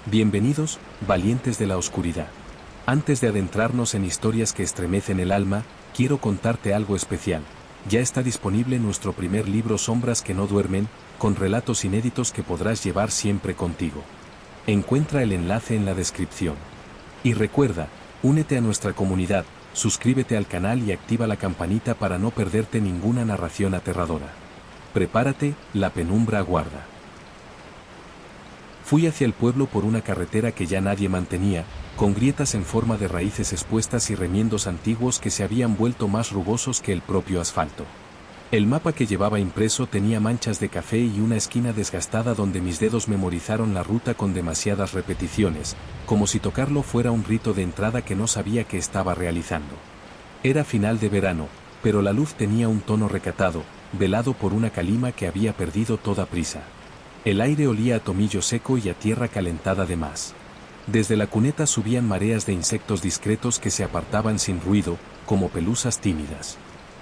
Bienvenidos, valientes de la oscuridad. Antes de adentrarnos en historias que estremecen el alma, quiero contarte algo especial. Ya está disponible nuestro primer libro Sombras que no duermen, con relatos inéditos que podrás llevar siempre contigo. Encuentra el enlace en la descripción. Y recuerda, únete a nuestra comunidad, suscríbete al canal y activa la campanita para no perderte ninguna narración aterradora. Prepárate, la penumbra aguarda. Fui hacia el pueblo por una carretera que ya nadie mantenía, con grietas en forma de raíces expuestas y remiendos antiguos que se habían vuelto más rugosos que el propio asfalto. El mapa que llevaba impreso tenía manchas de café y una esquina desgastada donde mis dedos memorizaron la ruta con demasiadas repeticiones, como si tocarlo fuera un rito de entrada que no sabía que estaba realizando. Era final de verano, pero la luz tenía un tono recatado, velado por una calima que había perdido toda prisa. El aire olía a tomillo seco y a tierra calentada de más. Desde la cuneta subían mareas de insectos discretos que se apartaban sin ruido, como pelusas tímidas.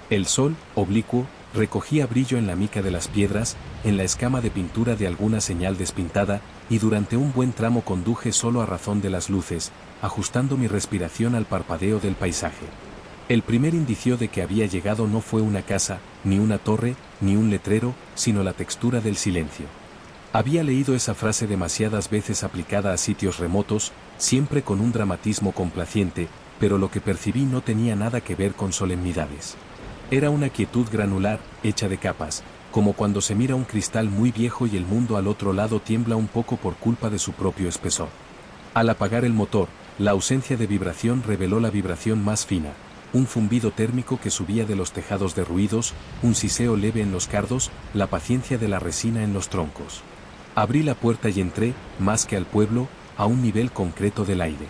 El sol, oblicuo, recogía brillo en la mica de las piedras, en la escama de pintura de alguna señal despintada, y durante un buen tramo conduje solo a razón de las luces, ajustando mi respiración al parpadeo del paisaje. El primer indicio de que había llegado no fue una casa, ni una torre, ni un letrero, sino la textura del silencio. Había leído esa frase demasiadas veces aplicada a sitios remotos, siempre con un dramatismo complaciente, pero lo que percibí no tenía nada que ver con solemnidades. Era una quietud granular, hecha de capas, como cuando se mira un cristal muy viejo y el mundo al otro lado tiembla un poco por culpa de su propio espesor. Al apagar el motor, la ausencia de vibración reveló la vibración más fina, un zumbido térmico que subía de los tejados derruidos, un siseo leve en los cardos, la paciencia de la resina en los troncos. Abrí la puerta y entré, más que al pueblo, a un nivel concreto del aire.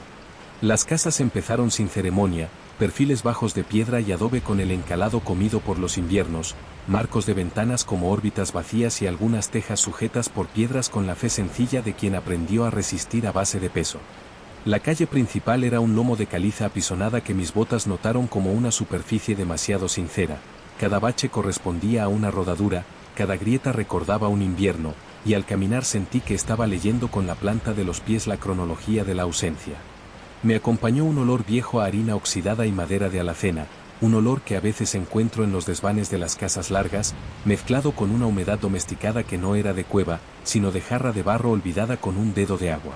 Las casas empezaron sin ceremonia, perfiles bajos de piedra y adobe con el encalado comido por los inviernos, marcos de ventanas como órbitas vacías y algunas tejas sujetas por piedras con la fe sencilla de quien aprendió a resistir a base de peso. La calle principal era un lomo de caliza apisonada que mis botas notaron como una superficie demasiado sincera, cada bache correspondía a una rodadura, cada grieta recordaba un invierno, y al caminar sentí que estaba leyendo con la planta de los pies la cronología de la ausencia. Me acompañó un olor viejo a harina oxidada y madera de alacena, un olor que a veces encuentro en los desvanes de las casas largas, mezclado con una humedad domesticada que no era de cueva, sino de jarra de barro olvidada con un dedo de agua.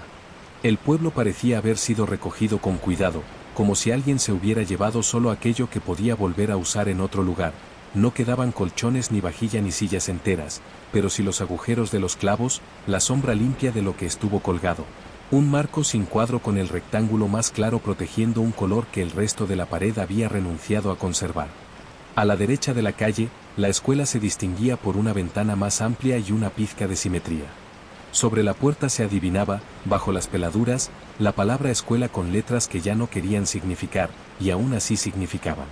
El pueblo parecía haber sido recogido con cuidado, como si alguien se hubiera llevado solo aquello que podía volver a usar en otro lugar. No quedaban colchones ni vajilla ni sillas enteras, pero sí los agujeros de los clavos, la sombra limpia de lo que estuvo colgado. Un marco sin cuadro con el rectángulo más claro protegiendo un color que el resto de la pared había renunciado a conservar. A la derecha de la calle, la escuela se distinguía por una ventana más amplia y una pizca de simetría. Sobre la puerta se adivinaba, bajo las peladuras, la palabra escuela con letras que ya no querían significar, y aún así significaban.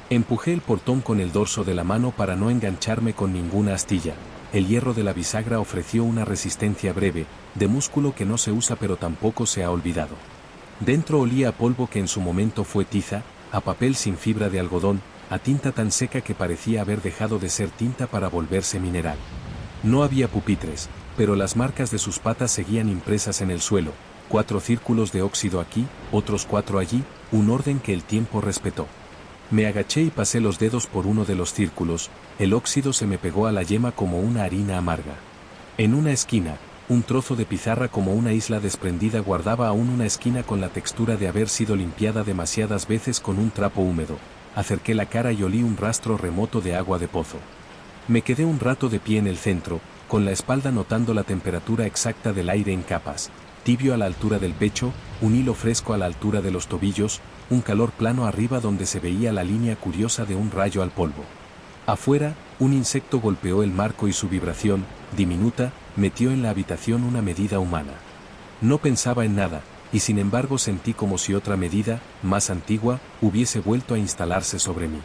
Empujé el portón con el dorso de la mano para no engancharme con ninguna astilla. El hierro de la bisagra ofreció una resistencia breve, de músculo que no se usa pero tampoco se ha olvidado. Dentro olía a polvo que en su momento fue tiza, a papel sin fibra de algodón, a tinta tan seca que parecía haber dejado de ser tinta para volverse mineral. No había pupitres, pero las marcas de sus patas seguían impresas en el suelo, 4 círculos de óxido aquí, otros 4 allí, un orden que el tiempo respetó. Me agaché y pasé los dedos por uno de los círculos, el óxido se me pegó a la yema como una harina amarga. En una esquina, un trozo de pizarra como una isla desprendida guardaba aún una esquina con la textura de haber sido limpiada demasiadas veces con un trapo húmedo. Acerqué la cara y olí un rastro remoto de agua de pozo. Me quedé un rato de pie en el centro, con la espalda notando la temperatura exacta del aire en capas, tibio a la altura del pecho, un hilo fresco a la altura de los tobillos, un calor plano arriba donde se veía la línea curiosa de un rayo al polvo. Afuera, un insecto golpeó el marco y su vibración, diminuta, metió en la habitación una medida humana. No pensaba en nada, y sin embargo sentí como si otra medida, más antigua, hubiese vuelto a instalarse sobre mí.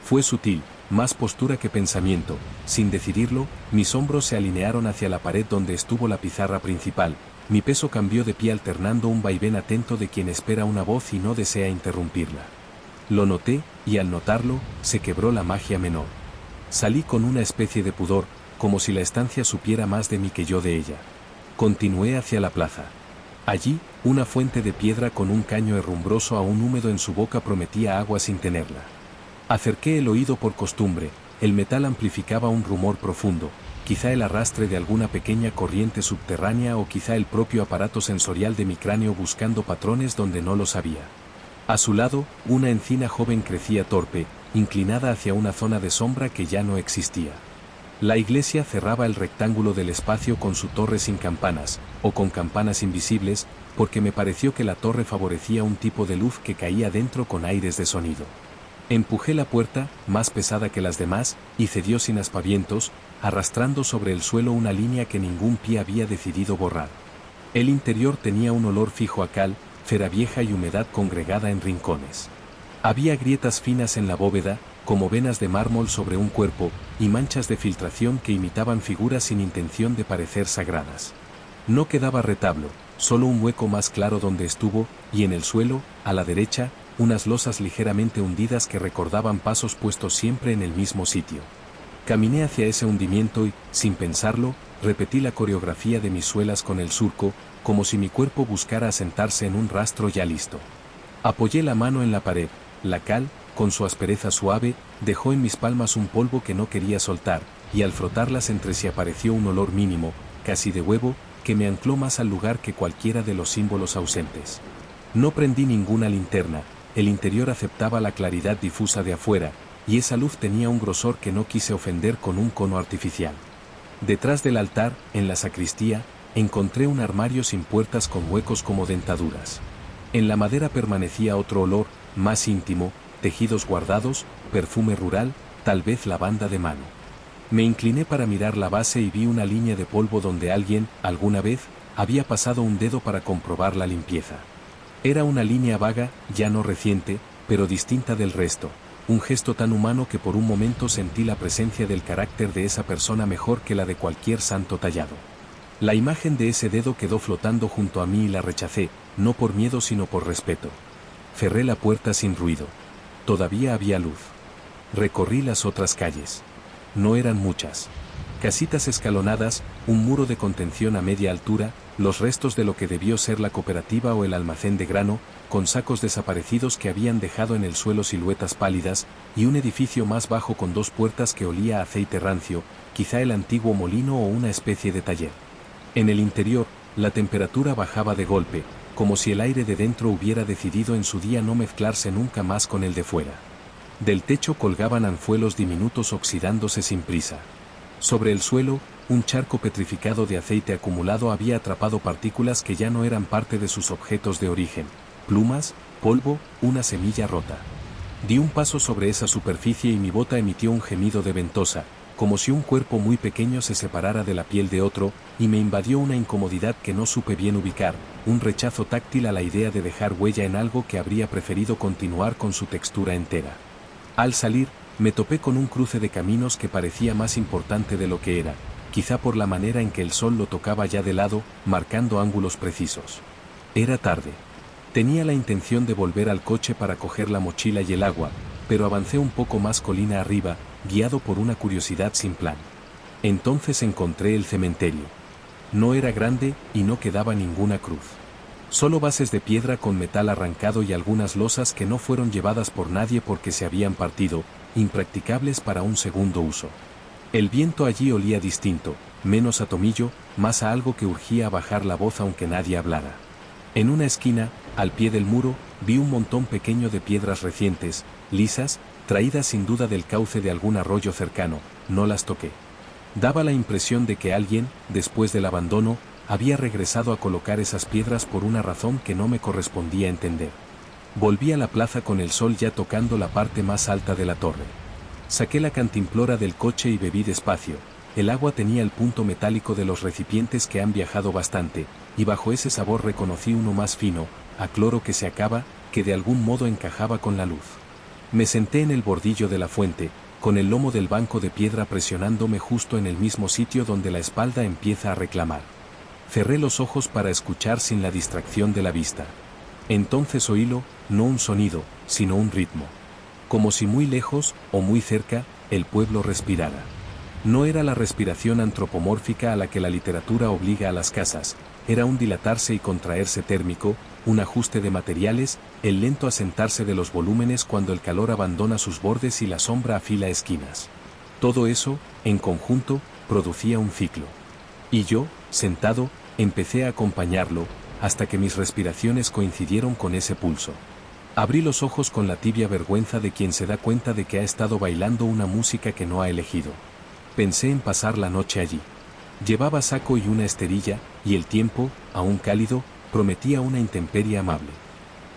Fue sutil, más postura que pensamiento, sin decidirlo, mis hombros se alinearon hacia la pared donde estuvo la pizarra principal, mi peso cambió de pie alternando un vaivén atento de quien espera una voz y no desea interrumpirla. Lo noté, y al notarlo, se quebró la magia menor. Salí con una especie de pudor, como si la estancia supiera más de mí que yo de ella. Continué hacia la plaza. Allí, una fuente de piedra con un caño herrumbroso aún húmedo en su boca prometía agua sin tenerla. Acerqué el oído por costumbre, el metal amplificaba un rumor profundo, quizá el arrastre de alguna pequeña corriente subterránea o quizá el propio aparato sensorial de mi cráneo buscando patrones donde no los había. A su lado, una encina joven crecía torpe, inclinada hacia una zona de sombra que ya no existía. La iglesia cerraba el rectángulo del espacio con su torre sin campanas, o con campanas invisibles, porque me pareció que la torre favorecía un tipo de luz que caía dentro con aires de sonido. Empujé la puerta, más pesada que las demás, y cedió sin aspavientos, arrastrando sobre el suelo una línea que ningún pie había decidido borrar. El interior tenía un olor fijo a cal, cera vieja y humedad congregada en rincones. Había grietas finas en la bóveda, como venas de mármol sobre un cuerpo, y manchas de filtración que imitaban figuras sin intención de parecer sagradas. No quedaba retablo, solo un hueco más claro donde estuvo, y en el suelo, a la derecha, unas losas ligeramente hundidas que recordaban pasos puestos siempre en el mismo sitio. Caminé hacia ese hundimiento y, sin pensarlo, repetí la coreografía de mis suelas con el surco, como si mi cuerpo buscara asentarse en un rastro ya listo. Apoyé la mano en la pared, la cal, con su aspereza suave, dejó en mis palmas un polvo que no quería soltar, y al frotarlas entre sí apareció un olor mínimo, casi de huevo, que me ancló más al lugar que cualquiera de los símbolos ausentes. No prendí ninguna linterna, el interior aceptaba la claridad difusa de afuera, y esa luz tenía un grosor que no quise ofender con un cono artificial. Detrás del altar, en la sacristía, encontré un armario sin puertas con huecos como dentaduras. En la madera permanecía otro olor, más íntimo, tejidos guardados, perfume rural, tal vez lavanda de mano. Me incliné para mirar la base y vi una línea de polvo donde alguien, alguna vez, había pasado un dedo para comprobar la limpieza. Era una línea vaga, ya no reciente, pero distinta del resto, un gesto tan humano que por un momento sentí la presencia del carácter de esa persona mejor que la de cualquier santo tallado. La imagen de ese dedo quedó flotando junto a mí y la rechacé, no por miedo sino por respeto. Cerré la puerta sin ruido. Todavía había luz. Recorrí las otras calles. No eran muchas. Casitas escalonadas, un muro de contención a media altura, los restos de lo que debió ser la cooperativa o el almacén de grano, con sacos desaparecidos que habían dejado en el suelo siluetas pálidas, y un edificio más bajo con dos puertas que olía a aceite rancio, quizá el antiguo molino o una especie de taller. En el interior, la temperatura bajaba de golpe, como si el aire de dentro hubiera decidido en su día no mezclarse nunca más con el de fuera. Del techo colgaban anzuelos diminutos oxidándose sin prisa. Sobre el suelo, un charco petrificado de aceite acumulado había atrapado partículas que ya no eran parte de sus objetos de origen: plumas, polvo, una semilla rota. Di un paso sobre esa superficie y mi bota emitió un gemido de ventosa, como si un cuerpo muy pequeño se separara de la piel de otro, y me invadió una incomodidad que no supe bien ubicar, un rechazo táctil a la idea de dejar huella en algo que habría preferido continuar con su textura entera. Al salir, me topé con un cruce de caminos que parecía más importante de lo que era, quizá por la manera en que el sol lo tocaba ya de lado, marcando ángulos precisos. Era tarde. Tenía la intención de volver al coche para coger la mochila y el agua, pero avancé un poco más colina arriba, guiado por una curiosidad sin plan. Entonces encontré el cementerio. No era grande y no quedaba ninguna cruz. Solo bases de piedra con metal arrancado y algunas losas que no fueron llevadas por nadie porque se habían partido, impracticables para un segundo uso. El viento allí olía distinto, menos a tomillo, más a algo que urgía a bajar la voz aunque nadie hablara. En una esquina, al pie del muro, vi un montón pequeño de piedras recientes, lisas, traídas sin duda del cauce de algún arroyo cercano. No las toqué. Daba la impresión de que alguien, después del abandono, había regresado a colocar esas piedras por una razón que no me correspondía entender. Volví a la plaza con el sol ya tocando la parte más alta de la torre. Saqué la cantimplora del coche y bebí despacio. El agua tenía el punto metálico de los recipientes que han viajado bastante, y bajo ese sabor reconocí uno más fino, a cloro que se acaba, que de algún modo encajaba con la luz. Me senté en el bordillo de la fuente, con el lomo del banco de piedra presionándome justo en el mismo sitio donde la espalda empieza a reclamar. Cerré los ojos para escuchar sin la distracción de la vista. Entonces oílo, no un sonido, sino un ritmo. Como si muy lejos, o muy cerca, el pueblo respirara. No era la respiración antropomórfica a la que la literatura obliga a las casas, era un dilatarse y contraerse térmico, un ajuste de materiales, el lento asentarse de los volúmenes cuando el calor abandona sus bordes y la sombra afila esquinas. Todo eso, en conjunto, producía un ciclo. Y yo, sentado, empecé a acompañarlo, hasta que mis respiraciones coincidieron con ese pulso. Abrí los ojos con la tibia vergüenza de quien se da cuenta de que ha estado bailando una música que no ha elegido. Pensé en pasar la noche allí. Llevaba saco y una esterilla, y el tiempo, aún cálido, prometía una intemperie amable.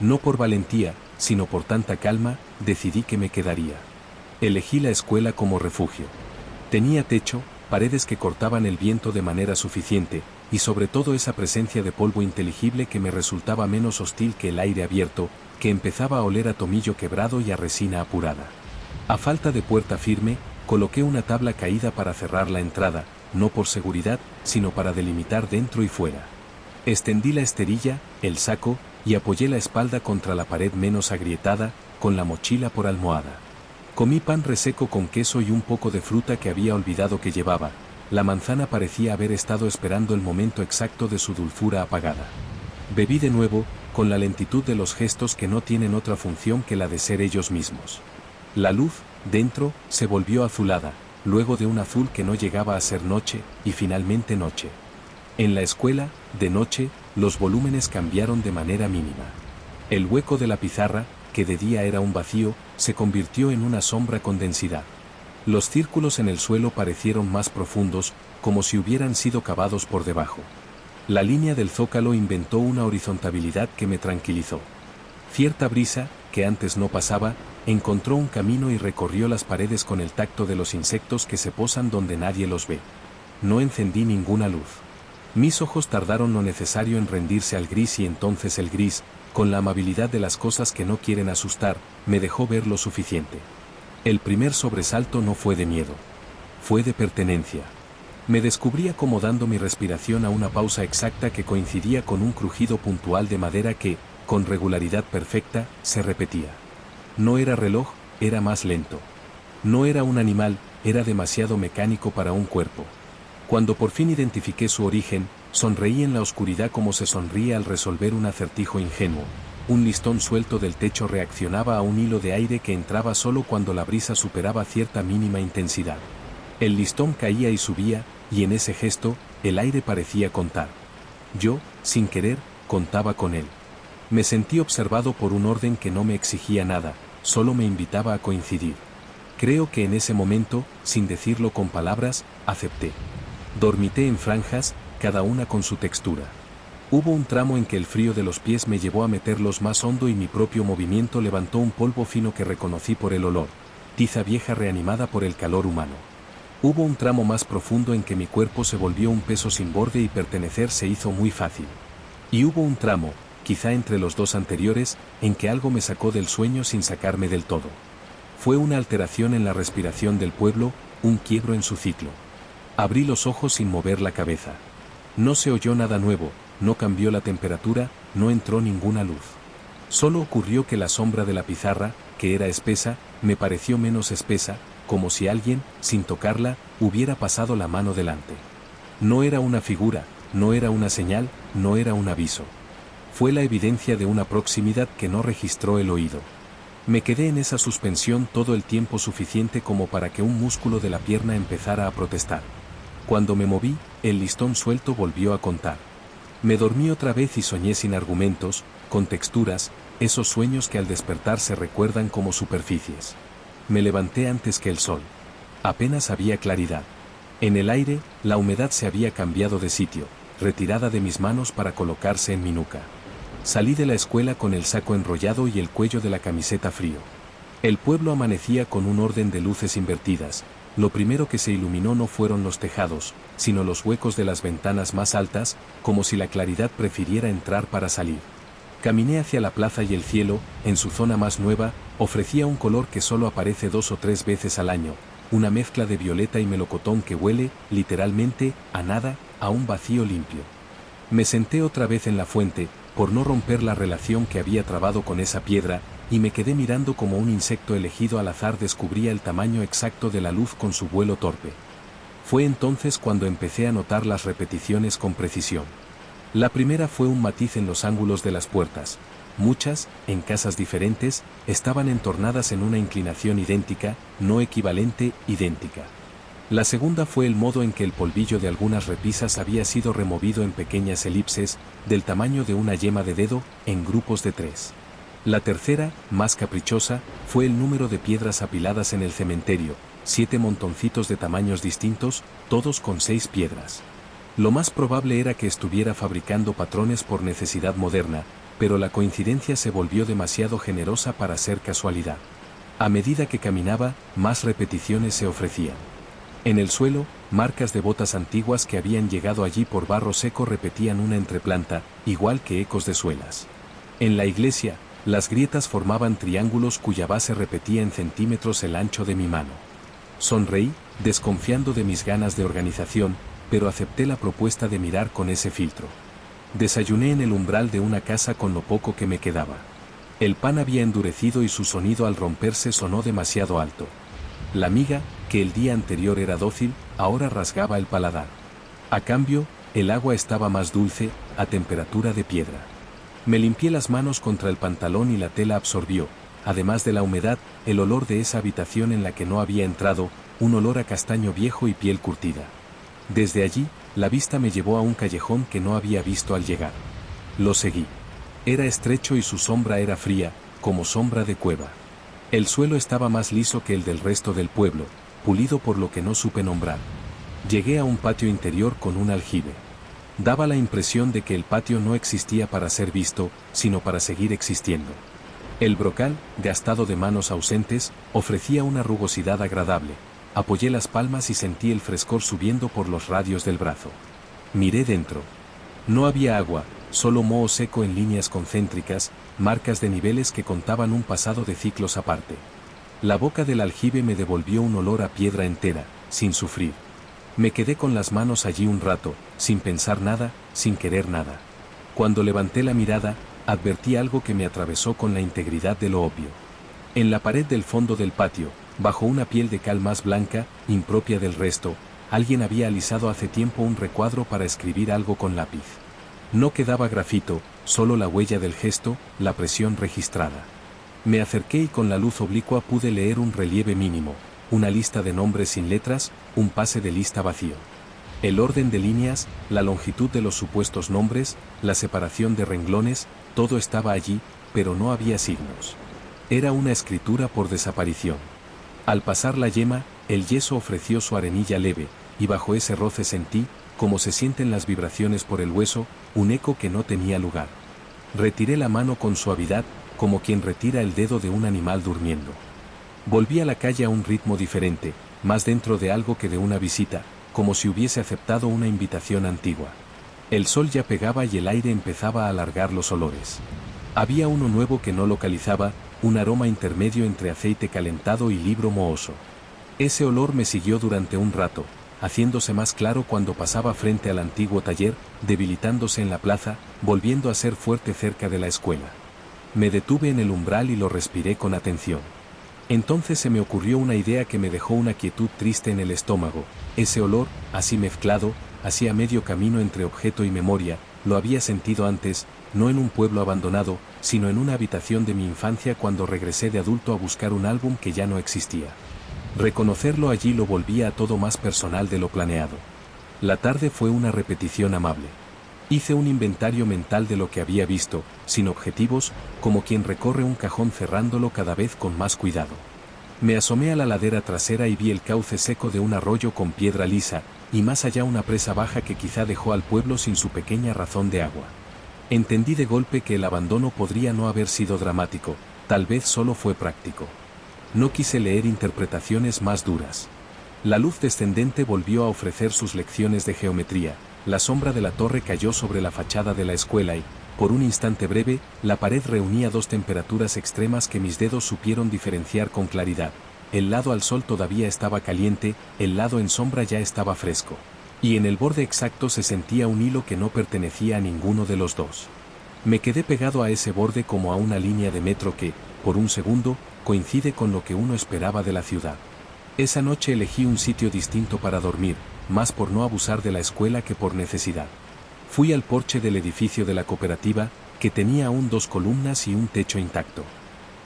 No por valentía, sino por tanta calma, decidí que me quedaría. Elegí la escuela como refugio. Tenía techo, paredes que cortaban el viento de manera suficiente, y sobre todo esa presencia de polvo inteligible que me resultaba menos hostil que el aire abierto, que empezaba a oler a tomillo quebrado y a resina apurada. A falta de puerta firme, coloqué una tabla caída para cerrar la entrada, no por seguridad, sino para delimitar dentro y fuera. Extendí la esterilla, el saco, y apoyé la espalda contra la pared menos agrietada, con la mochila por almohada. Comí pan reseco con queso y un poco de fruta que había olvidado que llevaba. La manzana parecía haber estado esperando el momento exacto de su dulzura apagada. Bebí de nuevo, con la lentitud de los gestos que no tienen otra función que la de ser ellos mismos. La luz, dentro, se volvió azulada, luego de un azul que no llegaba a ser noche, y finalmente noche. En la escuela, de noche, los volúmenes cambiaron de manera mínima. El hueco de la pizarra, que de día era un vacío, se convirtió en una sombra con densidad. Los círculos en el suelo parecieron más profundos, como si hubieran sido cavados por debajo. La línea del zócalo inventó una horizontabilidad que me tranquilizó. Cierta brisa, que antes no pasaba, encontró un camino y recorrió las paredes con el tacto de los insectos que se posan donde nadie los ve. No encendí ninguna luz. Mis ojos tardaron lo necesario en rendirse al gris y entonces el gris, con la amabilidad de las cosas que no quieren asustar, me dejó ver lo suficiente. El primer sobresalto no fue de miedo. Fue de pertenencia. Me descubrí acomodando mi respiración a una pausa exacta que coincidía con un crujido puntual de madera que, con regularidad perfecta, se repetía. No era reloj, era más lento. No era un animal, era demasiado mecánico para un cuerpo. Cuando por fin identifiqué su origen, sonreí en la oscuridad como se sonríe al resolver un acertijo ingenuo. Un listón suelto del techo reaccionaba a un hilo de aire que entraba solo cuando la brisa superaba cierta mínima intensidad. El listón caía y subía, y en ese gesto, el aire parecía contar. Yo, sin querer, contaba con él. Me sentí observado por un orden que no me exigía nada, solo me invitaba a coincidir. Creo que en ese momento, sin decirlo con palabras, acepté. Dormité en franjas, cada una con su textura. Hubo un tramo en que el frío de los pies me llevó a meterlos más hondo y mi propio movimiento levantó un polvo fino que reconocí por el olor, tiza vieja reanimada por el calor humano. Hubo un tramo más profundo en que mi cuerpo se volvió un peso sin borde y pertenecer se hizo muy fácil. Y hubo un tramo, quizá entre los dos anteriores, en que algo me sacó del sueño sin sacarme del todo. Fue una alteración en la respiración del pueblo, un quiebro en su ciclo. Abrí los ojos sin mover la cabeza. No se oyó nada nuevo, no cambió la temperatura, no entró ninguna luz. Solo ocurrió que la sombra de la pizarra, que era espesa, me pareció menos espesa, como si alguien, sin tocarla, hubiera pasado la mano delante. No era una figura, no era una señal, no era un aviso. Fue la evidencia de una proximidad que no registró el oído. Me quedé en esa suspensión todo el tiempo suficiente como para que un músculo de la pierna empezara a protestar. Cuando me moví, el listón suelto volvió a contar. Me dormí otra vez y soñé sin argumentos, con texturas, esos sueños que al despertar se recuerdan como superficies. Me levanté antes que el sol. Apenas había claridad. En el aire, la humedad se había cambiado de sitio, retirada de mis manos para colocarse en mi nuca. Salí de la escuela con el saco enrollado y el cuello de la camiseta frío. El pueblo amanecía con un orden de luces invertidas. Lo primero que se iluminó no fueron los tejados, sino los huecos de las ventanas más altas, como si la claridad prefiriera entrar para salir. Caminé hacia la plaza y el cielo, en su zona más nueva, ofrecía un color que solo aparece 2 o 3 veces al año, una mezcla de violeta y melocotón que huele, literalmente, a nada, a un vacío limpio. Me senté otra vez en la fuente, por no romper la relación que había trabado con esa piedra, y me quedé mirando como un insecto elegido al azar descubría el tamaño exacto de la luz con su vuelo torpe. Fue entonces cuando empecé a notar las repeticiones con precisión. La primera fue un matiz en los ángulos de las puertas. Muchas, en casas diferentes, estaban entornadas en una inclinación idéntica, no equivalente, idéntica. La segunda fue el modo en que el polvillo de algunas repisas había sido removido en pequeñas elipses, del tamaño de una yema de dedo, en grupos de 3. La tercera, más caprichosa, fue el número de piedras apiladas en el cementerio, 7 montoncitos de tamaños distintos, todos con 6 piedras. Lo más probable era que estuviera fabricando patrones por necesidad moderna, pero la coincidencia se volvió demasiado generosa para ser casualidad. A medida que caminaba, más repeticiones se ofrecían. En el suelo, marcas de botas antiguas que habían llegado allí por barro seco repetían una entreplanta, igual que ecos de suelas. En la iglesia, las grietas formaban triángulos cuya base repetía en centímetros el ancho de mi mano. Sonreí, desconfiando de mis ganas de organización, pero acepté la propuesta de mirar con ese filtro. Desayuné en el umbral de una casa con lo poco que me quedaba. El pan había endurecido y su sonido al romperse sonó demasiado alto. La miga, que el día anterior era dócil, ahora rasgaba el paladar. A cambio, el agua estaba más dulce, a temperatura de piedra. Me limpié las manos contra el pantalón y la tela absorbió, además de la humedad, el olor de esa habitación en la que no había entrado, un olor a castaño viejo y piel curtida. Desde allí, la vista me llevó a un callejón que no había visto al llegar. Lo seguí. Era estrecho y su sombra era fría, como sombra de cueva. El suelo estaba más liso que el del resto del pueblo, pulido por lo que no supe nombrar. Llegué a un patio interior con un aljibe. Daba la impresión de que el patio no existía para ser visto, sino para seguir existiendo. El brocal, gastado de manos ausentes, ofrecía una rugosidad agradable. Apoyé las palmas y sentí el frescor subiendo por los radios del brazo. Miré dentro. No había agua, solo moho seco en líneas concéntricas, marcas de niveles que contaban un pasado de ciclos aparte. La boca del aljibe me devolvió un olor a piedra entera, sin sufrir. Me quedé con las manos allí un rato, sin pensar nada, sin querer nada. Cuando levanté la mirada, advertí algo que me atravesó con la integridad de lo obvio. En la pared del fondo del patio, bajo una piel de cal más blanca, impropia del resto, alguien había alisado hace tiempo un recuadro para escribir algo con lápiz. No quedaba grafito, solo la huella del gesto, la presión registrada. Me acerqué y con la luz oblicua pude leer un relieve mínimo, una lista de nombres sin letras, un pase de lista vacío. El orden de líneas, la longitud de los supuestos nombres, la separación de renglones, todo estaba allí, pero no había signos. Era una escritura por desaparición. Al pasar la yema, el yeso ofreció su arenilla leve, y bajo ese roce sentí, como se sienten las vibraciones por el hueso, un eco que no tenía lugar. Retiré la mano con suavidad, como quien retira el dedo de un animal durmiendo. Volví a la calle a un ritmo diferente, más dentro de algo que de una visita, como si hubiese aceptado una invitación antigua. El sol ya pegaba y el aire empezaba a alargar los olores. Había uno nuevo que no localizaba, un aroma intermedio entre aceite calentado y libro mohoso. Ese olor me siguió durante un rato, haciéndose más claro cuando pasaba frente al antiguo taller, debilitándose en la plaza, volviendo a ser fuerte cerca de la escuela. Me detuve en el umbral y lo respiré con atención. Entonces se me ocurrió una idea que me dejó una quietud triste en el estómago. Ese olor, así mezclado, hacía medio camino entre objeto y memoria, lo había sentido antes, no en un pueblo abandonado, sino en una habitación de mi infancia cuando regresé de adulto a buscar un álbum que ya no existía. Reconocerlo allí lo volvía a todo más personal de lo planeado. La tarde fue una repetición amable. Hice un inventario mental de lo que había visto, sin objetivos, como quien recorre un cajón cerrándolo cada vez con más cuidado. Me asomé a la ladera trasera y vi el cauce seco de un arroyo con piedra lisa, y más allá una presa baja que quizá dejó al pueblo sin su pequeña razón de agua. Entendí de golpe que el abandono podría no haber sido dramático, tal vez solo fue práctico. No quise leer interpretaciones más duras. La luz descendente volvió a ofrecer sus lecciones de geometría. La sombra de la torre cayó sobre la fachada de la escuela y, por un instante breve, la pared reunía dos temperaturas extremas que mis dedos supieron diferenciar con claridad. El lado al sol todavía estaba caliente, el lado en sombra ya estaba fresco. Y en el borde exacto se sentía un hilo que no pertenecía a ninguno de los dos. Me quedé pegado a ese borde como a una línea de metro que, por un segundo, coincide con lo que uno esperaba de la ciudad. Esa noche elegí un sitio distinto para dormir, más por no abusar de la escuela que por necesidad. Fui al porche del edificio de la cooperativa, que tenía aún 2 columnas y un techo intacto.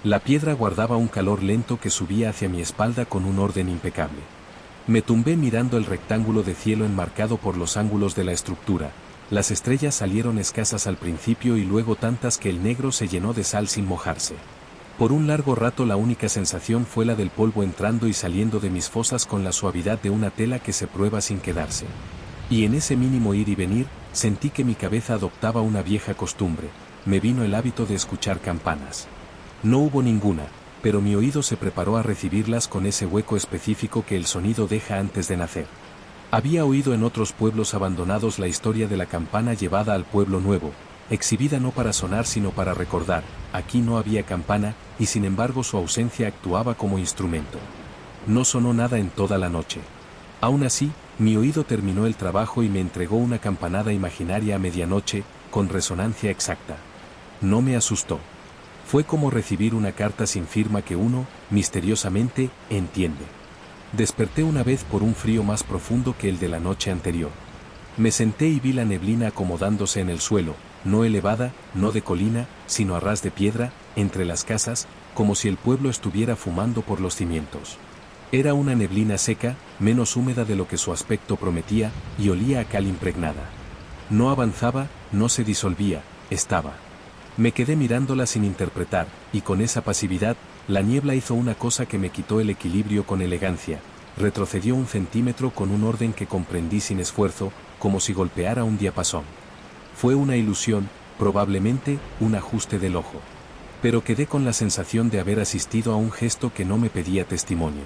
La piedra guardaba un calor lento que subía hacia mi espalda con un orden impecable. Me tumbé mirando el rectángulo de cielo enmarcado por los ángulos de la estructura. Las estrellas salieron escasas al principio y luego tantas que el negro se llenó de sal sin mojarse. Por un largo rato la única sensación fue la del polvo entrando y saliendo de mis fosas con la suavidad de una tela que se prueba sin quedarse. Y en ese mínimo ir y venir, sentí que mi cabeza adoptaba una vieja costumbre. Me vino el hábito de escuchar campanas. No hubo ninguna, pero mi oído se preparó a recibirlas con ese hueco específico que el sonido deja antes de nacer. Había oído en otros pueblos abandonados la historia de la campana llevada al pueblo nuevo, exhibida no para sonar sino para recordar. Aquí no había campana, y sin embargo su ausencia actuaba como instrumento. No sonó nada en toda la noche. Aún así, mi oído terminó el trabajo y me entregó una campanada imaginaria a medianoche, con resonancia exacta. No me asustó. Fue como recibir una carta sin firma que uno, misteriosamente, entiende. Desperté una vez por un frío más profundo que el de la noche anterior. Me senté y vi la neblina acomodándose en el suelo, no elevada, no de colina, sino a ras de piedra, entre las casas, como si el pueblo estuviera fumando por los cimientos. Era una neblina seca, menos húmeda de lo que su aspecto prometía, y olía a cal impregnada. No avanzaba, no se disolvía, estaba. Me quedé mirándola sin interpretar, y con esa pasividad, la niebla hizo una cosa que me quitó el equilibrio con elegancia. Retrocedió 1 centímetro con un orden que comprendí sin esfuerzo, como si golpeara un diapasón. Fue una ilusión, probablemente, un ajuste del ojo. Pero quedé con la sensación de haber asistido a un gesto que no me pedía testimonio.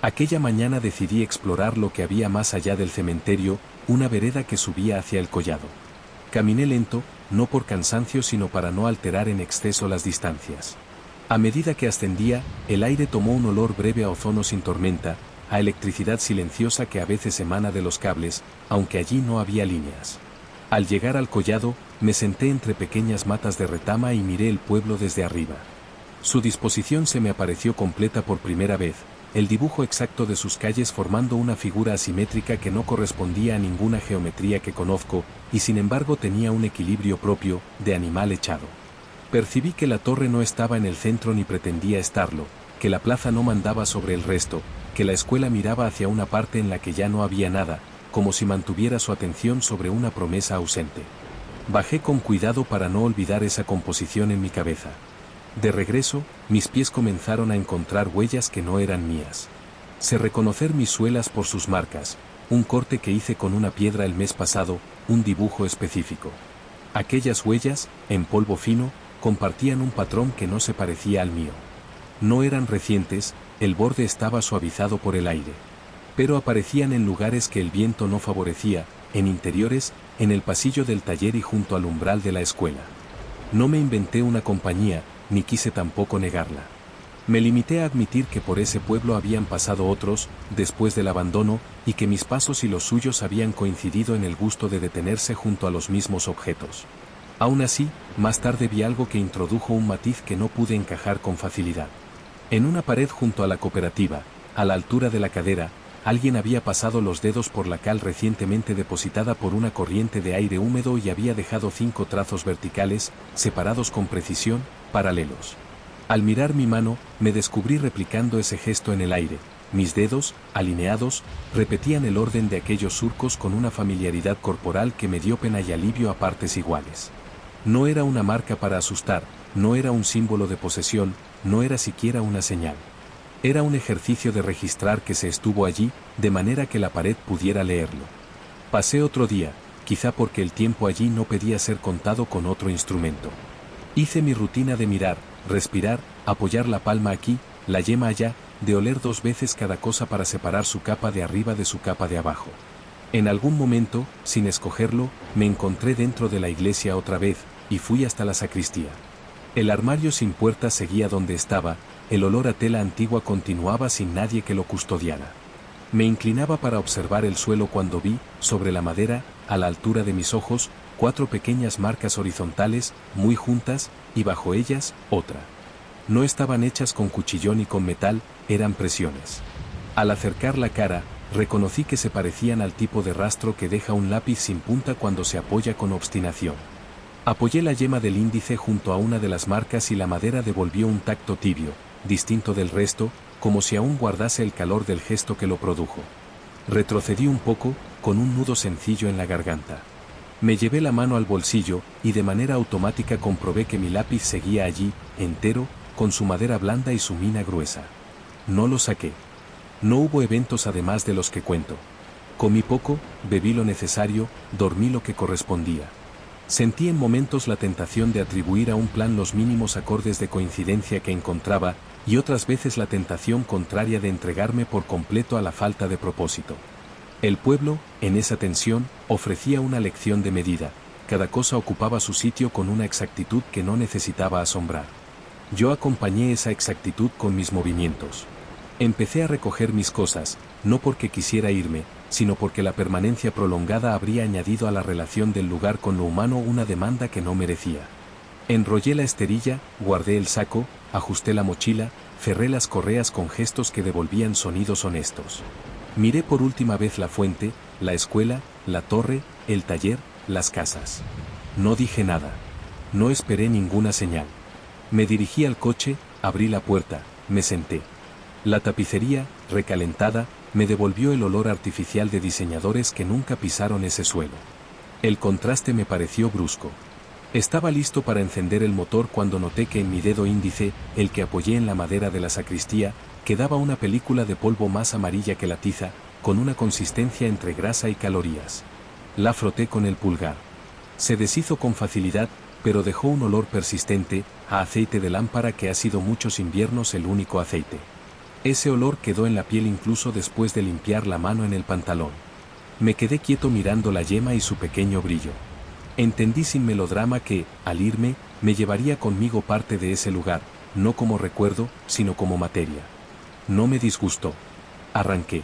Aquella mañana decidí explorar lo que había más allá del cementerio, una vereda que subía hacia el collado. Caminé lento, no por cansancio sino para no alterar en exceso las distancias. A medida que ascendía, el aire tomó un olor breve a ozono sin tormenta, a electricidad silenciosa que a veces emana de los cables, aunque allí no había líneas. Al llegar al collado, me senté entre pequeñas matas de retama y miré el pueblo desde arriba. Su disposición se me apareció completa por primera vez, el dibujo exacto de sus calles formando una figura asimétrica que no correspondía a ninguna geometría que conozco, y sin embargo tenía un equilibrio propio, de animal echado. Percibí que la torre no estaba en el centro ni pretendía estarlo, que la plaza no mandaba sobre el resto, que la escuela miraba hacia una parte en la que ya no había nada, como si mantuviera su atención sobre una promesa ausente. Bajé con cuidado para no olvidar esa composición en mi cabeza. De regreso, mis pies comenzaron a encontrar huellas que no eran mías. Sé reconocer mis suelas por sus marcas, un corte que hice con una piedra el mes pasado, un dibujo específico. Aquellas huellas, en polvo fino, compartían un patrón que no se parecía al mío. No eran recientes, el borde estaba suavizado por el aire. Pero aparecían en lugares que el viento no favorecía, en interiores, en el pasillo del taller y junto al umbral de la escuela. No me inventé una compañía, ni quise tampoco negarla. Me limité a admitir que por ese pueblo habían pasado otros, después del abandono, y que mis pasos y los suyos habían coincidido en el gusto de detenerse junto a los mismos objetos. Aún así, más tarde vi algo que introdujo un matiz que no pude encajar con facilidad. En una pared junto a la cooperativa, a la altura de la cadera, alguien había pasado los dedos por la cal recientemente depositada por una corriente de aire húmedo y había dejado 5 trazos verticales, separados con precisión, paralelos. Al mirar mi mano, me descubrí replicando ese gesto en el aire. Mis dedos, alineados, repetían el orden de aquellos surcos con una familiaridad corporal que me dio pena y alivio a partes iguales. No era una marca para asustar, no era un símbolo de posesión, no era siquiera una señal. Era un ejercicio de registrar que se estuvo allí, de manera que la pared pudiera leerlo. Pasé otro día, quizá porque el tiempo allí no pedía ser contado con otro instrumento. Hice mi rutina de mirar, respirar, apoyar la palma aquí, la yema allá, de oler 2 veces cada cosa para separar su capa de arriba de su capa de abajo. En algún momento, sin escogerlo, me encontré dentro de la iglesia otra vez, y fui hasta la sacristía. El armario sin puerta seguía donde estaba, el olor a tela antigua continuaba sin nadie que lo custodiara. Me inclinaba para observar el suelo cuando vi, sobre la madera, a la altura de mis ojos, 4 pequeñas marcas horizontales, muy juntas, y bajo ellas, otra. No estaban hechas con cuchillón y con metal, eran presiones. Al acercar la cara, reconocí que se parecían al tipo de rastro que deja un lápiz sin punta cuando se apoya con obstinación. Apoyé la yema del índice junto a una de las marcas y la madera devolvió un tacto tibio, distinto del resto, como si aún guardase el calor del gesto que lo produjo. Retrocedí un poco, con un nudo sencillo en la garganta. Me llevé la mano al bolsillo, y de manera automática comprobé que mi lápiz seguía allí, entero, con su madera blanda y su mina gruesa. No lo saqué. No hubo eventos además de los que cuento. Comí poco, bebí lo necesario, dormí lo que correspondía. Sentí en momentos la tentación de atribuir a un plan los mínimos acordes de coincidencia que encontraba, y otras veces la tentación contraria de entregarme por completo a la falta de propósito. El pueblo, en esa tensión, ofrecía una lección de medida, cada cosa ocupaba su sitio con una exactitud que no necesitaba asombrar. Yo acompañé esa exactitud con mis movimientos. Empecé a recoger mis cosas, no porque quisiera irme, sino porque la permanencia prolongada habría añadido a la relación del lugar con lo humano una demanda que no merecía. Enrollé la esterilla, guardé el saco, ajusté la mochila, cerré las correas con gestos que devolvían sonidos honestos. Miré por última vez la fuente, la escuela, la torre, el taller, las casas. No dije nada. No esperé ninguna señal. Me dirigí al coche, abrí la puerta, me senté. La tapicería, recalentada, me devolvió el olor artificial de diseñadores que nunca pisaron ese suelo. El contraste me pareció brusco. Estaba listo para encender el motor cuando noté que en mi dedo índice, el que apoyé en la madera de la sacristía, quedaba una película de polvo más amarilla que la tiza, con una consistencia entre grasa y calorías. La froté con el pulgar. Se deshizo con facilidad, pero dejó un olor persistente, a aceite de lámpara que ha sido muchos inviernos el único aceite. Ese olor quedó en la piel incluso después de limpiar la mano en el pantalón. Me quedé quieto mirando la yema y su pequeño brillo. Entendí sin melodrama que, al irme, me llevaría conmigo parte de ese lugar, no como recuerdo, sino como materia. No me disgustó. Arranqué.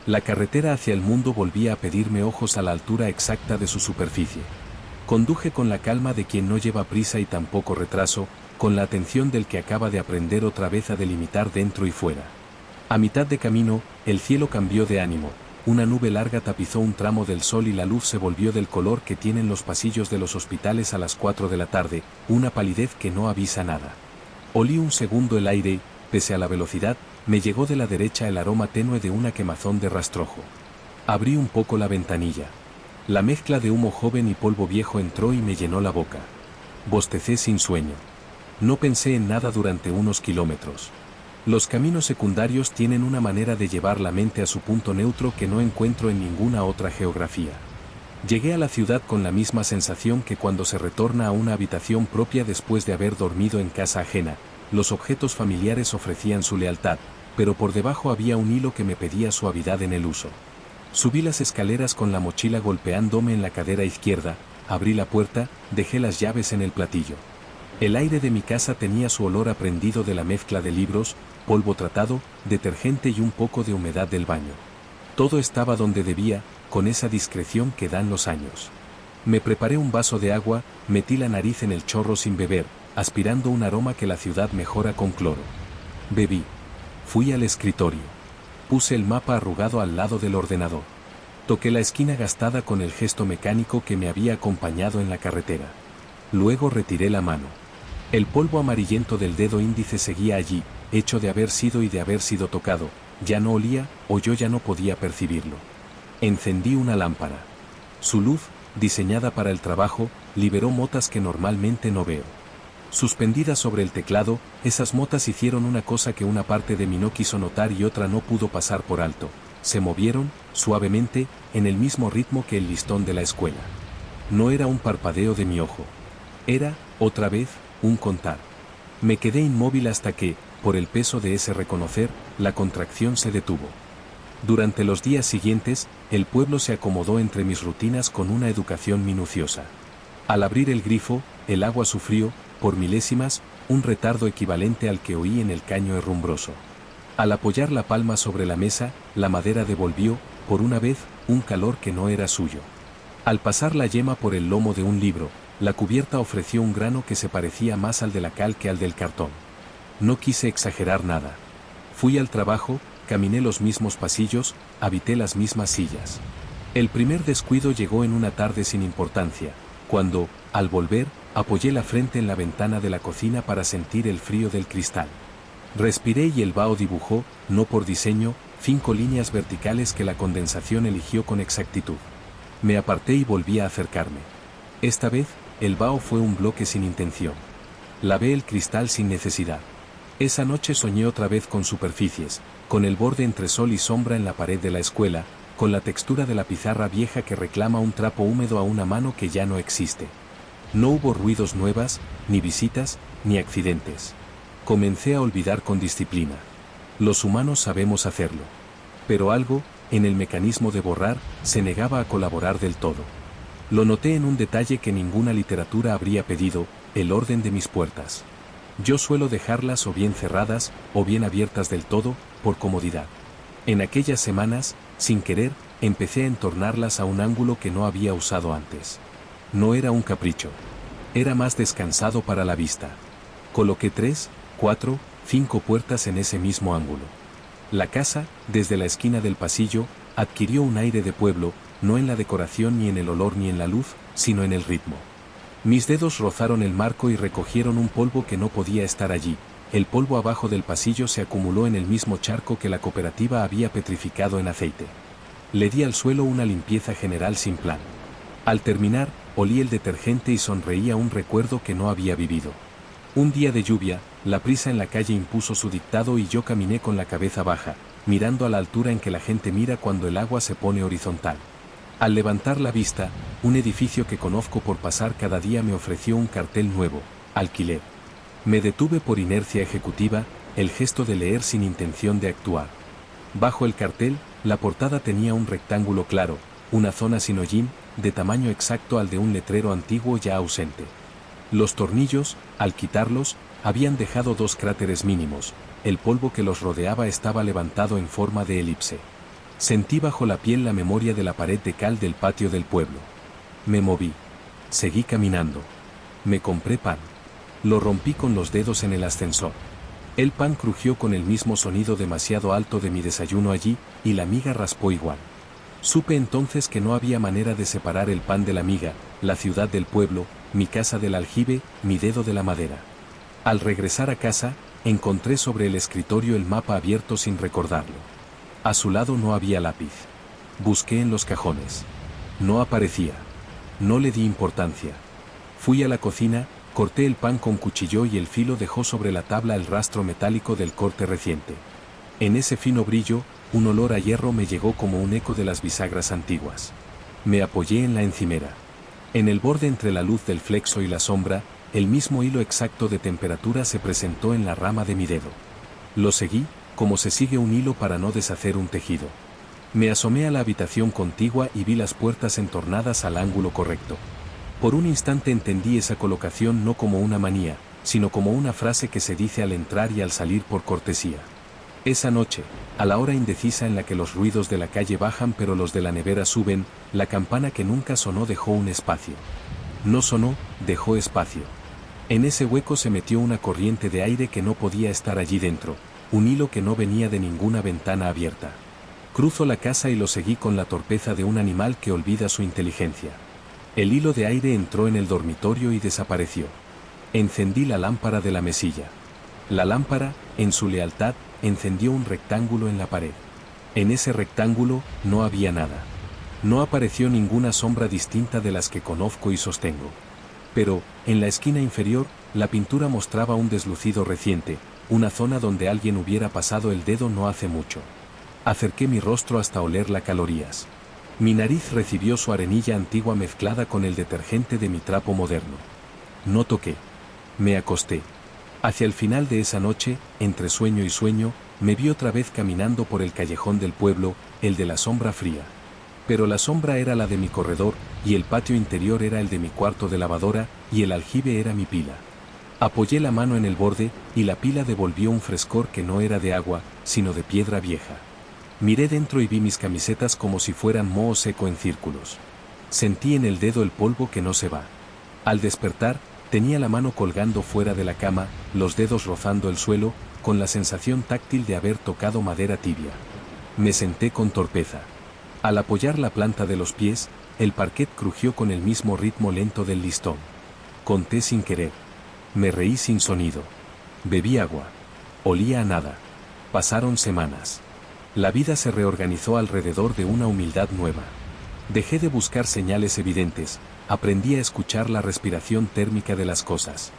La carretera hacia el mundo volvía a pedirme ojos a la altura exacta de su superficie. Conduje con la calma de quien no lleva prisa y tampoco retraso, con la atención del que acaba de aprender otra vez a delimitar dentro y fuera. A mitad de camino, el cielo cambió de ánimo, una nube larga tapizó un tramo del sol y la luz se volvió del color que tienen los pasillos de los hospitales a las 4 de la tarde, una palidez que no avisa nada. Olí un segundo el aire y, pese a la velocidad, me llegó de la derecha el aroma tenue de una quemazón de rastrojo. Abrí un poco la ventanilla. La mezcla de humo joven y polvo viejo entró y me llenó la boca. Bostecé sin sueño. No pensé en nada durante unos kilómetros. Los caminos secundarios tienen una manera de llevar la mente a su punto neutro que no encuentro en ninguna otra geografía. Llegué a la ciudad con la misma sensación que cuando se retorna a una habitación propia después de haber dormido en casa ajena. Los objetos familiares ofrecían su lealtad, pero por debajo había un hilo que me pedía suavidad en el uso. Subí las escaleras con la mochila golpeándome en la cadera izquierda, abrí la puerta, dejé las llaves en el platillo. El aire de mi casa tenía su olor aprendido de la mezcla de libros, polvo tratado, detergente y un poco de humedad del baño. Todo estaba donde debía, con esa discreción que dan los años. Me preparé un vaso de agua, metí la nariz en el chorro sin beber, aspirando un aroma que la ciudad mejora con cloro. Bebí. Fui al escritorio. Puse el mapa arrugado al lado del ordenador. Toqué la esquina gastada con el gesto mecánico que me había acompañado en la carretera. Luego retiré la mano. El polvo amarillento del dedo índice seguía allí, hecho de haber sido y de haber sido tocado, ya no olía, o yo ya no podía percibirlo. Encendí una lámpara. Su luz, diseñada para el trabajo, liberó motas que normalmente no veo. Suspendidas sobre el teclado, esas motas hicieron una cosa que una parte de mí no quiso notar y otra no pudo pasar por alto. Se movieron, suavemente, en el mismo ritmo que el listón de la escuela. No era un parpadeo de mi ojo. Era, otra vez, un contar. Me quedé inmóvil hasta que, por el peso de ese reconocer, la contracción se detuvo. Durante los días siguientes, el pueblo se acomodó entre mis rutinas con una educación minuciosa. Al abrir el grifo, el agua sufrió, por milésimas, un retardo equivalente al que oí en el caño herrumbroso. Al apoyar la palma sobre la mesa, la madera devolvió, por una vez, un calor que no era suyo. Al pasar la yema por el lomo de un libro, la cubierta ofreció un grano que se parecía más al de la cal que al del cartón. No quise exagerar nada. Fui al trabajo, caminé los mismos pasillos, habité las mismas sillas. El primer descuido llegó en una tarde sin importancia, cuando, al volver, apoyé la frente en la ventana de la cocina para sentir el frío del cristal. Respiré y el vaho dibujó, no por diseño, 5 líneas verticales que la condensación eligió con exactitud. Me aparté y volví a acercarme. Esta vez, el vaho fue un bloque sin intención. Lavé el cristal sin necesidad. Esa noche soñé otra vez con superficies, con el borde entre sol y sombra en la pared de la escuela, con la textura de la pizarra vieja que reclama un trapo húmedo a una mano que ya no existe. No hubo ruidos nuevas, ni visitas, ni accidentes. Comencé a olvidar con disciplina. Los humanos sabemos hacerlo. Pero algo, en el mecanismo de borrar, se negaba a colaborar del todo. Lo noté en un detalle que ninguna literatura habría pedido, el orden de mis puertas. Yo suelo dejarlas o bien cerradas, o bien abiertas del todo, por comodidad. En aquellas semanas, sin querer, empecé a entornarlas a un ángulo que no había usado antes. No era un capricho. Era más descansado para la vista. Coloqué 3, 4, 5 puertas en ese mismo ángulo. La casa, desde la esquina del pasillo, adquirió un aire de pueblo, no en la decoración ni en el olor ni en la luz, sino en el ritmo. Mis dedos rozaron el marco y recogieron un polvo que no podía estar allí. El polvo abajo del pasillo se acumuló en el mismo charco que la cooperativa había petrificado en aceite. Le di al suelo una limpieza general sin plan. Al terminar, olí el detergente y sonreía un recuerdo que no había vivido. Un día de lluvia, la prisa en la calle impuso su dictado y yo caminé con la cabeza baja, mirando a la altura en que la gente mira cuando el agua se pone horizontal. Al levantar la vista, un edificio que conozco por pasar cada día me ofreció un cartel nuevo, alquiler. Me detuve por inercia ejecutiva, el gesto de leer sin intención de actuar. Bajo el cartel, la portada tenía un rectángulo claro, una zona sin hollín, de tamaño exacto al de un letrero antiguo ya ausente. Los tornillos, al quitarlos, habían dejado 2 cráteres mínimos, el polvo que los rodeaba estaba levantado en forma de elipse. Sentí bajo la piel la memoria de la pared de cal del patio del pueblo. Me moví. Seguí caminando. Me compré pan. Lo rompí con los dedos en el ascensor. El pan crujió con el mismo sonido demasiado alto de mi desayuno allí, y la miga raspó igual. Supe entonces que no había manera de separar el pan de la miga, la ciudad del pueblo, mi casa del aljibe, mi dedo de la madera. Al regresar a casa, encontré sobre el escritorio el mapa abierto sin recordarlo. A su lado no había lápiz. Busqué en los cajones. No aparecía. No le di importancia. Fui a la cocina, corté el pan con cuchillo y el filo dejó sobre la tabla el rastro metálico del corte reciente. En ese fino brillo, un olor a hierro me llegó como un eco de las bisagras antiguas. Me apoyé en la encimera. En el borde entre la luz del flexo y la sombra, el mismo hilo exacto de temperatura se presentó en la rama de mi dedo. Lo seguí, como se sigue un hilo para no deshacer un tejido. Me asomé a la habitación contigua y vi las puertas entornadas al ángulo correcto. Por un instante entendí esa colocación no como una manía, sino como una frase que se dice al entrar y al salir por cortesía. Esa noche, a la hora indecisa en la que los ruidos de la calle bajan pero los de la nevera suben, la campana que nunca sonó dejó un espacio. No sonó, dejó espacio. En ese hueco se metió una corriente de aire que no podía estar allí dentro, un hilo que no venía de ninguna ventana abierta. Cruzo la casa y lo seguí con la torpeza de un animal que olvida su inteligencia. El hilo de aire entró en el dormitorio y desapareció. Encendí la lámpara de la mesilla. La lámpara, en su lealtad, encendió un rectángulo en la pared. En ese rectángulo, no había nada. No apareció ninguna sombra distinta de las que conozco y sostengo. Pero, en la esquina inferior, la pintura mostraba un deslucido reciente, una zona donde alguien hubiera pasado el dedo no hace mucho. Acerqué mi rostro hasta olerla calorías. Mi nariz recibió su arenilla antigua mezclada con el detergente de mi trapo moderno. No toqué. Me acosté. Hacia el final de esa noche, entre sueño y sueño, me vi otra vez caminando por el callejón del pueblo, el de la sombra fría. Pero la sombra era la de mi corredor, y el patio interior era el de mi cuarto de lavadora, y el aljibe era mi pila. Apoyé la mano en el borde, y la pila devolvió un frescor que no era de agua, sino de piedra vieja. Miré dentro y vi mis camisetas como si fueran moho seco en círculos. Sentí en el dedo el polvo que no se va. Al despertar, tenía la mano colgando fuera de la cama, los dedos rozando el suelo, con la sensación táctil de haber tocado madera tibia. Me senté con torpeza. Al apoyar la planta de los pies, el parquet crujió con el mismo ritmo lento del listón. Conté sin querer. Me reí sin sonido. Bebí agua. Olía a nada. Pasaron semanas. La vida se reorganizó alrededor de una humildad nueva. Dejé de buscar señales evidentes, aprendí a escuchar la respiración térmica de las cosas.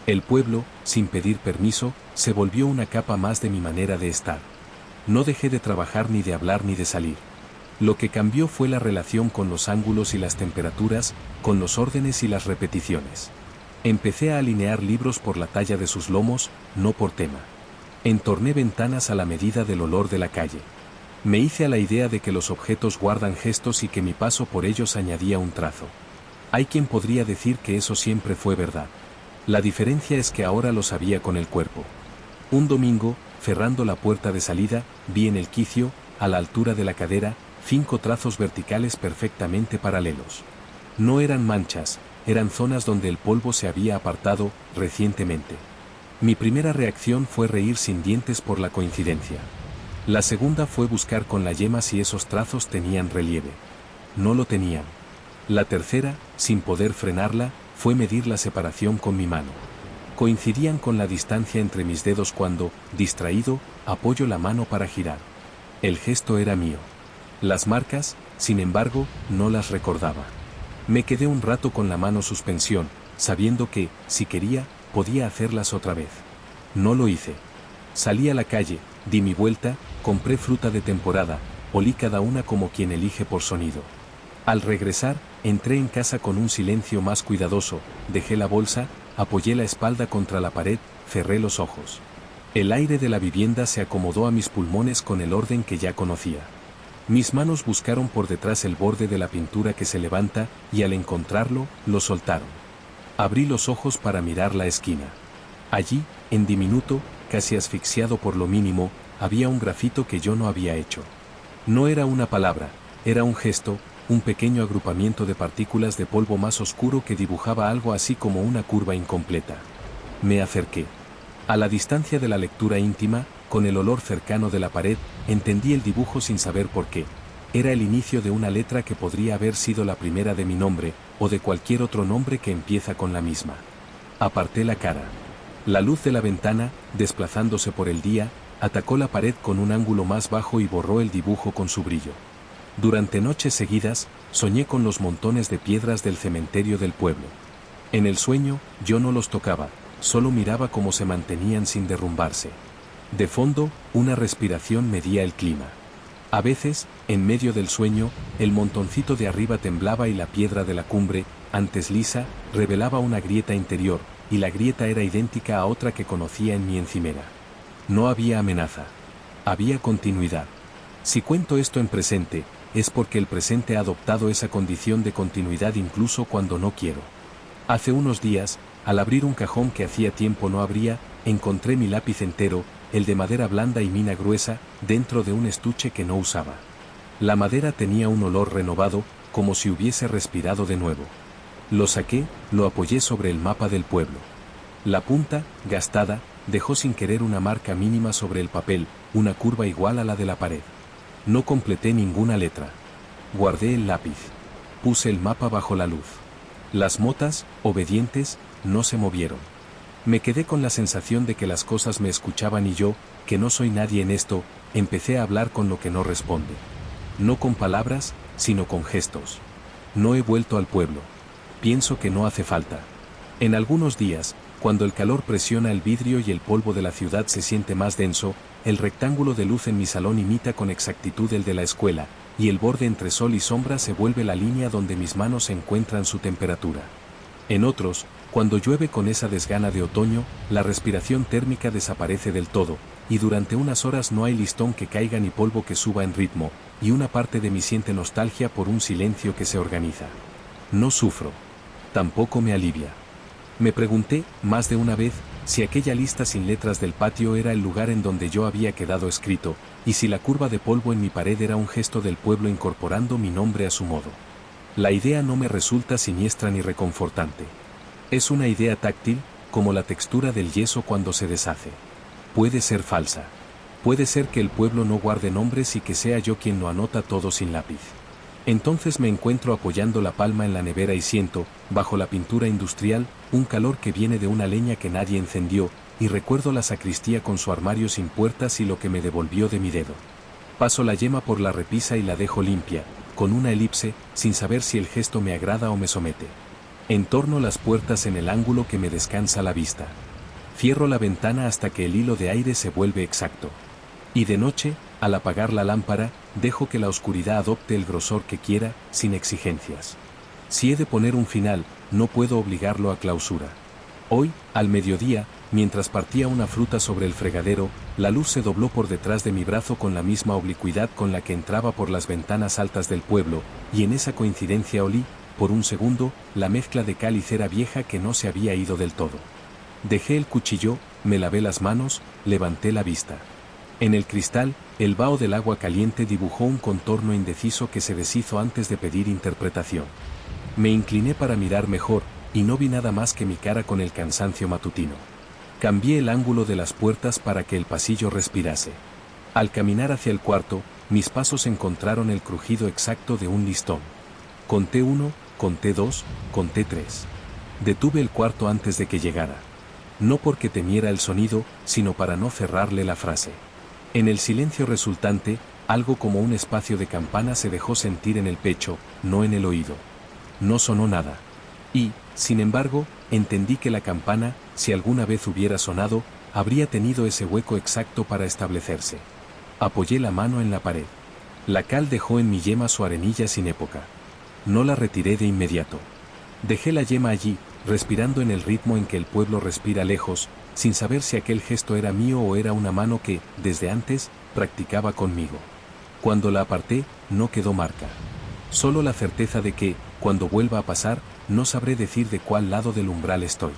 El pueblo, sin pedir permiso, se volvió una capa más de mi manera de estar. No dejé de trabajar ni de hablar ni de salir. Lo que cambió fue la relación con los ángulos y las temperaturas, con los órdenes y las repeticiones. Empecé a alinear libros por la talla de sus lomos, no por tema. Entorné ventanas a la medida del olor de la calle. Me hice a la idea de que los objetos guardan gestos y que mi paso por ellos añadía un trazo. Hay quien podría decir que eso siempre fue verdad. La diferencia es que ahora lo sabía con el cuerpo. Un domingo, cerrando la puerta de salida, vi en el quicio, a la altura de la cadera, 5 trazos verticales perfectamente paralelos. No eran manchas, eran zonas donde el polvo se había apartado recientemente. Mi primera reacción fue reír sin dientes por la coincidencia. La segunda fue buscar con la yema si esos trazos tenían relieve. No lo tenían. La tercera, sin poder frenarla, fue medir la separación con mi mano. Coincidían con la distancia entre mis dedos cuando, distraído, apoyo la mano para girar. El gesto era mío. Las marcas, sin embargo, no las recordaba. Me quedé un rato con la mano suspensión, sabiendo que, si quería, podía hacerlas otra vez. No lo hice. Salí a la calle, di mi vuelta, compré fruta de temporada, olí cada una como quien elige por sonido. Al regresar, entré en casa con un silencio más cuidadoso, dejé la bolsa, apoyé la espalda contra la pared, cerré los ojos. El aire de la vivienda se acomodó a mis pulmones con el orden que ya conocía. Mis manos buscaron por detrás el borde de la pintura que se levanta, y al encontrarlo, lo soltaron. Abrí los ojos para mirar la esquina. Allí, en diminuto, casi asfixiado por lo mínimo, había un grafito que yo no había hecho. No era una palabra, era un gesto, un pequeño agrupamiento de partículas de polvo más oscuro que dibujaba algo así como una curva incompleta. Me acerqué. A la distancia de la lectura íntima, con el olor cercano de la pared, entendí el dibujo sin saber por qué. Era el inicio de una letra que podría haber sido la primera de mi nombre, o de cualquier otro nombre que empieza con la misma. Aparté la cara. La luz de la ventana, desplazándose por el día, atacó la pared con un ángulo más bajo y borró el dibujo con su brillo. Durante noches seguidas, soñé con los montones de piedras del cementerio del pueblo. En el sueño, yo no los tocaba, solo miraba cómo se mantenían sin derrumbarse. De fondo, una respiración medía el clima. A veces, en medio del sueño, el montoncito de arriba temblaba y la piedra de la cumbre, antes lisa, revelaba una grieta interior, y la grieta era idéntica a otra que conocía en mi encimera. No había amenaza. Había continuidad. Si cuento esto en presente, es porque el presente ha adoptado esa condición de continuidad incluso cuando no quiero. Hace unos días, al abrir un cajón que hacía tiempo no abría, encontré mi lápiz entero, el de madera blanda y mina gruesa, dentro de un estuche que no usaba. La madera tenía un olor renovado, como si hubiese respirado de nuevo. Lo saqué, lo apoyé sobre el mapa del pueblo. La punta, gastada, dejó sin querer una marca mínima sobre el papel, una curva igual a la de la pared. No completé ninguna letra. Guardé el lápiz. Puse el mapa bajo la luz. Las motas, obedientes, no se movieron. Me quedé con la sensación de que las cosas me escuchaban y yo, que no soy nadie en esto, empecé a hablar con lo que no responde. No con palabras, sino con gestos. No he vuelto al pueblo. Pienso que no hace falta. En algunos días, cuando el calor presiona el vidrio y el polvo de la ciudad se siente más denso, el rectángulo de luz en mi salón imita con exactitud el de la escuela, y el borde entre sol y sombra se vuelve la línea donde mis manos encuentran su temperatura. En otros, cuando llueve con esa desgana de otoño, la respiración térmica desaparece del todo, y durante unas horas no hay listón que caiga ni polvo que suba en ritmo, y una parte de mí siente nostalgia por un silencio que se organiza. No sufro. Tampoco me alivia. Me pregunté, más de una vez, si aquella lista sin letras del patio era el lugar en donde yo había quedado escrito, y si la curva de polvo en mi pared era un gesto del pueblo incorporando mi nombre a su modo. La idea no me resulta siniestra ni reconfortante. Es una idea táctil, como la textura del yeso cuando se deshace. Puede ser falsa. Puede ser que el pueblo no guarde nombres y que sea yo quien lo anota todo sin lápiz. Entonces me encuentro apoyando la palma en la nevera y siento, bajo la pintura industrial, un calor que viene de una leña que nadie encendió, y recuerdo la sacristía con su armario sin puertas y lo que me devolvió de mi dedo. Paso la yema por la repisa y la dejo limpia, con una elipse, sin saber si el gesto me agrada o me somete. Entorno las puertas en el ángulo que me descansa la vista. Cierro la ventana hasta que el hilo de aire se vuelve exacto. Y de noche, al apagar la lámpara, dejo que la oscuridad adopte el grosor que quiera, sin exigencias. Si he de poner un final, no puedo obligarlo a clausura. Hoy, al mediodía, mientras partía una fruta sobre el fregadero, la luz se dobló por detrás de mi brazo con la misma oblicuidad con la que entraba por las ventanas altas del pueblo, y en esa coincidencia olí, por un segundo, la mezcla de cal y cera vieja que no se había ido del todo. Dejé el cuchillo, me lavé las manos, levanté la vista. En el cristal, el vaho del agua caliente dibujó un contorno indeciso que se deshizo antes de pedir interpretación. Me incliné para mirar mejor, y no vi nada más que mi cara con el cansancio matutino. Cambié el ángulo de las puertas para que el pasillo respirase. Al caminar hacia el cuarto, mis pasos encontraron el crujido exacto de un listón. Conté 1, conté 2, conté 3. Detuve el cuarto antes de que llegara. No porque temiera el sonido, sino para no cerrarle la frase. En el silencio resultante, algo como un espacio de campana se dejó sentir en el pecho, no en el oído. No sonó nada. Y, sin embargo, entendí que la campana, si alguna vez hubiera sonado, habría tenido ese hueco exacto para establecerse. Apoyé la mano en la pared. La cal dejó en mi yema su arenilla sin época. No la retiré de inmediato. Dejé la yema allí, respirando en el ritmo en que el pueblo respira lejos, sin saber si aquel gesto era mío o era una mano que, desde antes, practicaba conmigo. Cuando la aparté, no quedó marca. Solo la certeza de que, cuando vuelva a pasar, no sabré decir de cuál lado del umbral estoy.